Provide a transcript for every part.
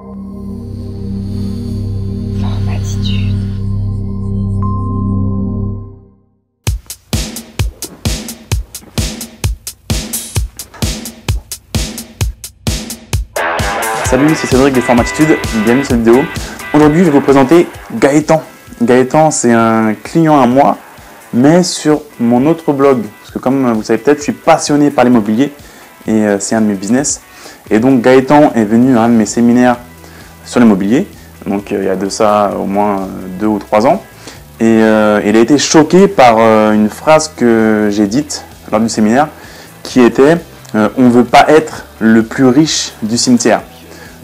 Formatitude. Salut, c'est Cédric de Formatitude, bienvenue sur cette vidéo. Aujourd'hui, je vais vous présenter Gaëtan. Gaëtan, c'est un client à moi, mais sur mon autre blog. Parce que comme vous le savez peut-être, je suis passionné par l'immobilier et c'est un de mes business. Et donc Gaëtan est venu à un de mes séminaires sur l'immobilier. Donc il y a de ça au moins 2 ou 3 ans. Et il a été choqué par une phrase que j'ai dite lors du séminaire qui était on ne veut pas être le plus riche du cimetière.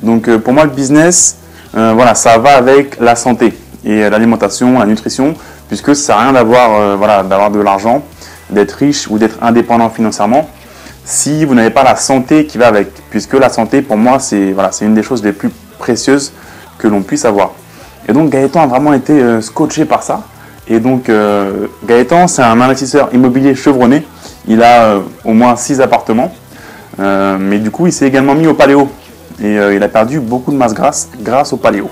Donc pour moi le business, voilà, ça va avec la santé et l'alimentation, la nutrition, puisque ça sert à rien d'avoir d'avoir de l'argent, d'être riche ou d'être indépendant financièrement si vous n'avez pas la santé qui va avec. Puisque la santé pour moi c'est une des choses les plus précieuses que l'on puisse avoir. Et donc Gaëtan a vraiment été scotché par ça. Et donc Gaëtan c'est un investisseur immobilier chevronné. Il a au moins 6 appartements, mais du coup il s'est également mis au paléo. Et il a perdu beaucoup de masse grasse grâce au paléo.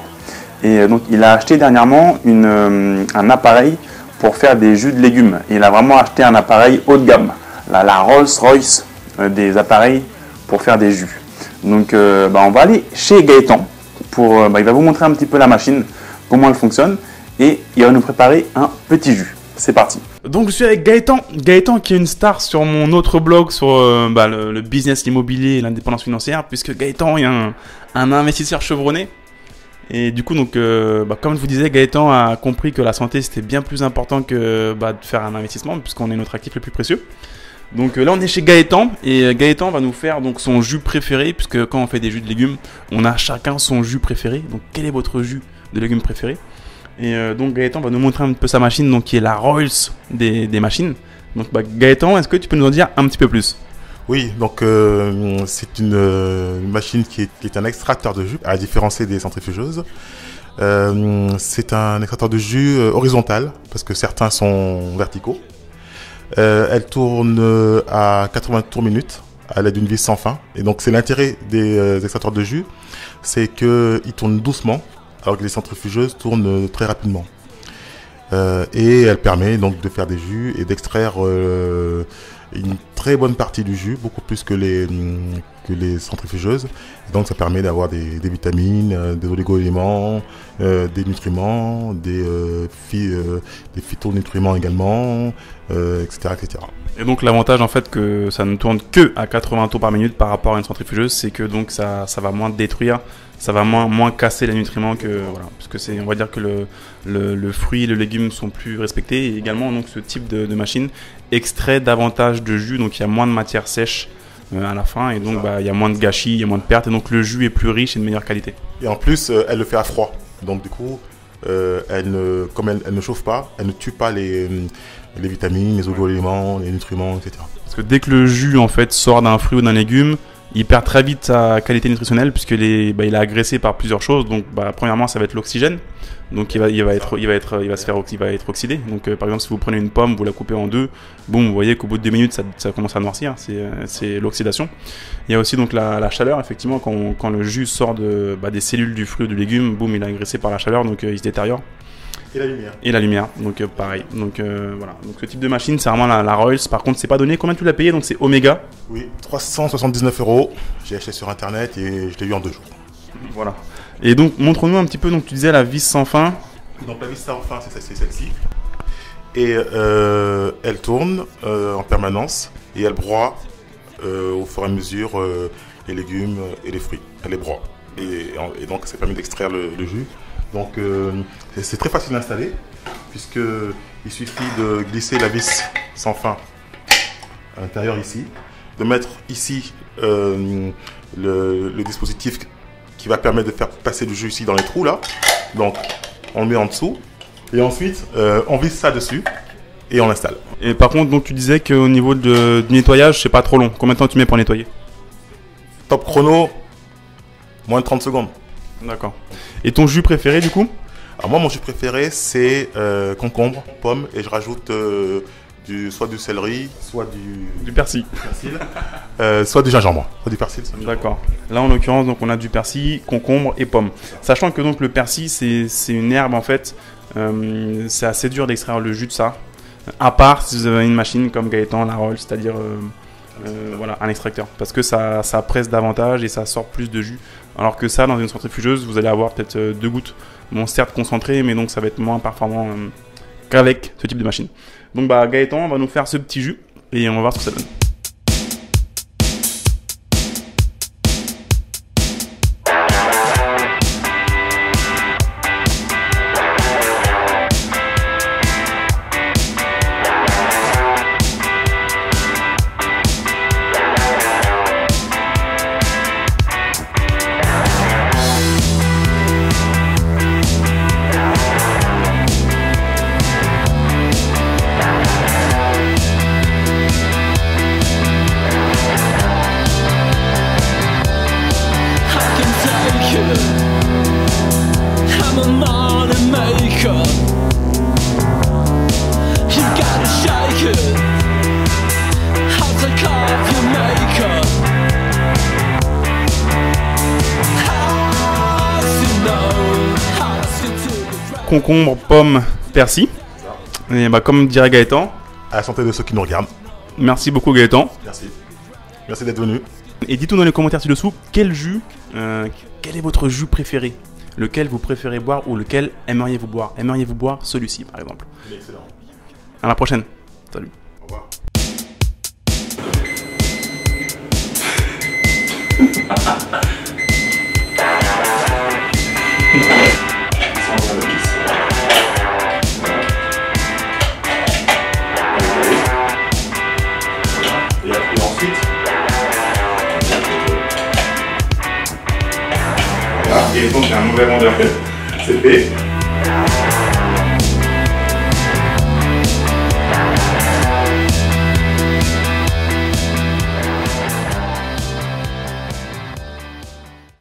Et donc il a acheté dernièrement un appareil pour faire des jus de légumes. Et il a vraiment acheté un appareil haut de gamme, la Rolls-Royce des appareils pour faire des jus. Donc on va aller chez Gaëtan. Il va vous montrer un petit peu la machine, comment elle fonctionne. Et il va nous préparer un petit jus. C'est parti. Donc je suis avec Gaëtan. Gaëtan qui est une star sur mon autre blog sur le business immobilier et l'indépendance financière, puisque Gaëtan est un investisseur chevronné. Et du coup, donc, comme je vous disais, Gaëtan a compris que la santé c'était bien plus important que de faire un investissement, puisqu'on est notre actif le plus précieux. Donc là on est chez Gaëtan et Gaëtan va nous faire donc son jus préféré, puisque quand on fait des jus de légumes, on a chacun son jus préféré. Donc quel est votre jus de légumes préféré? Et donc Gaëtan va nous montrer un peu sa machine, donc qui est la Rolls des machines. Donc Gaëtan, est-ce que tu peux nous en dire un petit peu plus? Oui, donc c'est une machine qui est un extracteur de jus, à différencier des centrifugeuses. C'est un extracteur de jus horizontal, parce que certains sont verticaux. Elle tourne à 80 tours minutes, à l'aide d'une vis sans fin. Et donc c'est l'intérêt des extracteurs de jus, c'est qu'ils tournent doucement, alors que les centrifugeuses tournent très rapidement. Et elle permet donc de faire des jus et d'extraire une très bonne partie du jus, beaucoup plus que les centrifugeuses. Et donc ça permet d'avoir des vitamines, des oligo-éléments, des nutriments, des phytonutriments également, etc., etc. Et donc l'avantage en fait que ça ne tourne que à 80 tours par minute par rapport à une centrifugeuse, c'est que donc ça va moins détruire, ça va moins casser les nutriments que parce que on va dire que le fruit et le légume sont plus respectés. Et également donc ce type de machine extrait davantage de jus, donc il y a moins de matière sèche à la fin et donc il y a moins de gâchis, il y a moins de pertes et donc le jus est plus riche et de meilleure qualité. Et en plus elle le fait à froid, donc du coup comme elle ne chauffe pas, elle ne tue pas les vitamines, les oligo-éléments, les nutriments, etc. Parce que dès que le jus en fait sort d'un fruit ou d'un légume, il perd très vite sa qualité nutritionnelle puisque il est agressé par plusieurs choses. Donc premièrement ça va être l'oxygène, donc il va être oxydé. Donc par exemple si vous prenez une pomme, vous la coupez en deux, boum, vous voyez qu'au bout de 2 minutes ça commence à noircir, c'est l'oxydation. Il y a aussi donc la chaleur, effectivement quand le jus sort des cellules du fruit ou du légume, boum, il est agressé par la chaleur, donc il se détériore. Et la lumière. Et la lumière, donc pareil. Donc voilà. Donc ce type de machine, c'est vraiment la Rolls. Par contre, c'est pas donné. Combien tu l'as payé? Donc c'est Omega. Oui, 379 €. J'ai acheté sur internet et je l'ai eu en 2 jours. Voilà. Et donc montre-nous un petit peu. Donc tu disais la vis sans fin. Donc la vis sans fin, c'est celle-ci. Et elle tourne en permanence et elle broie au fur et à mesure les légumes et les fruits. Elle les broie. Et donc ça permet d'extraire le jus. Donc c'est très facile à installer puisqu'il suffit de glisser la vis sans fin à l'intérieur ici, de mettre ici le dispositif qui va permettre de faire passer le jus ici dans les trous là. Donc on le met en dessous et ensuite on visse ça dessus et on l'installe. Et par contre donc tu disais qu'au niveau du nettoyage c'est pas trop long. Combien de temps tu mets pour nettoyer? Top chrono, moins de 30 secondes. D'accord. Et ton jus préféré du coup? Alors moi mon jus préféré c'est concombre, pomme et je rajoute soit du céleri, soit du persil. Soit du gingembre, soit du persil. D'accord. Là, en l'occurrence, donc on a du persil, concombre et pomme. Sachant que donc le persil, c'est une herbe en fait. C'est assez dur d'extraire le jus de ça. À part si vous avez une machine comme Gaëtan, la Roll, c'est-à-dire voilà, un extracteur. Parce que ça presse davantage et ça sort plus de jus. Alors que ça, dans une centrifugeuse, vous allez avoir peut-être 2 gouttes. Bon, certes concentré, mais donc ça va être moins performant qu'avec ce type de machine. Donc bah, Gaëtan va nous faire ce petit jus et on va voir ce que ça donne. Concombre, pomme, persil. Et bah, comme dirait Gaëtan. À la santé de ceux qui nous regardent. Merci beaucoup Gaëtan. Merci. Merci d'être venu. Et dites-nous dans les commentaires ci-dessous quel est votre jus préféré. Lequel vous préférez boire ou lequel aimeriez-vous boire. Aimeriez-vous boire celui-ci par exemple. Excellent. À la prochaine. Salut. Au revoir. Et ensuite, voilà. Et donc j'ai un mauvais vendeur. C'est fait.